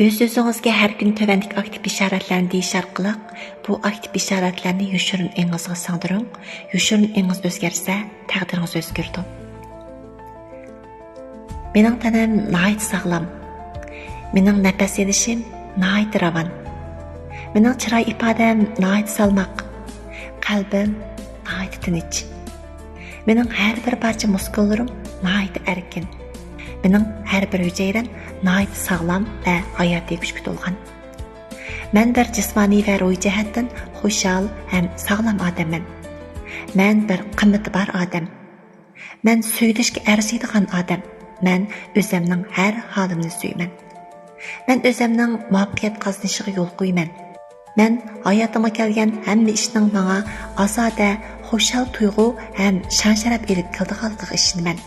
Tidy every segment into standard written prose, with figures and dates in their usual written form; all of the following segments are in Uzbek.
Öz-özünüzge her gün tövendik aktif işaretlerini deyiş arqılıq, bu aktif işaretlerini yoshurun eňizge sığdırın. Yoshurun eňiz özgerse, taqdiriňiz özgürdi. Mening tanem nahayt sağlam. Mening nefes edişim nahayt ravan. Mening chiroy ifodam nahayt salmoq. Qalbim nahayt tinch. Mening har bir parcha muskullarim nahayt erkin. Mening har bir hücrem nahayt sağlam va hayotiy kuchga to'lgan. Men bir jismoniy va ruhiy jihatdan xushal ham sağlam odamman. Men bir qimmati bor odam. Men söyleshga arziydigan odam. Men o'zimning har holimni suyman. Men o'zimning muvaffaqiyat qozonishiga yo'l qo'yman. Men hayotimga kelgan hamma ishning menga azoda, xushal tuyg'u ham shon-sharaf elib keldiganligiga ishonaman.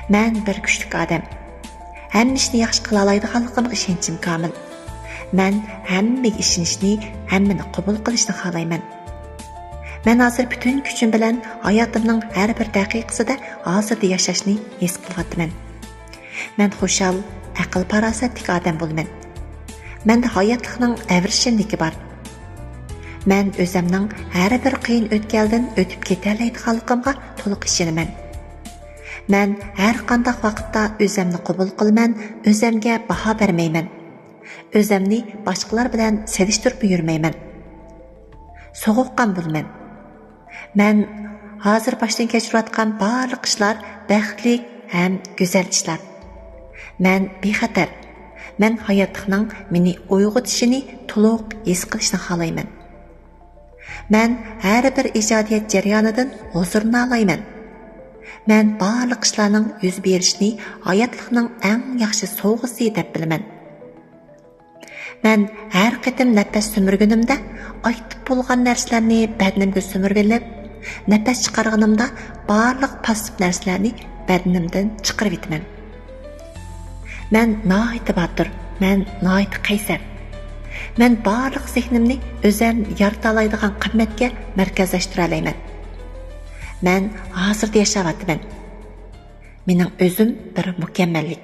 Men bir kuchli odam. Hamma ishni yaxshi qila oladiganligimga ishonchim komil. Men hammaga ishonishni, hammani qabul qilishni xohlayman. Men hozir butun kuchim bilan hayotimning har bir daqiqasida hozirda yashashni his qilyapman. Men xushal, aql-farosatli odam bo'laman. Menda hayotlikning avrishimligi bor. Men o'zimning har bir qiyin o'tgandan o'tib ketalaydiganligimga to'liq ishonaman. Men har qanday vaqtda o'zimni qabul qilaman, o'zimga baho bermayman. O'zimni boshqalar bilan selishtirib yurmayman. So'g'uqqan bo'laman. Men hozir boshdan kechirayotgan barliq ishlar baxtli ham go'zal ishlar. Men bexatar. Men hayotlikning meni uyg'otishini to'liq his qilishni xohlayman. Men har bir ijodiyat jarayonidan huzurni olayman. Men barliq ishlarning yuz berishini hayotlikning eng yaxshi sovg'asi deb bilaman. Men har qatim nafas sumirgunimda aktiv bo'lgan narsalarni badnimga sumirib olib, nafas chiqarganimda barliq passiv narsalarni badnimdan chiqarib etaman. Men nahayt botir, men nahayt qaysar. Men barliq zehnimni o'zim yarata oladigan qimmatga markazlashtira olayman. Men hozirda yashayapman. Mening o'zim bir mukammallik.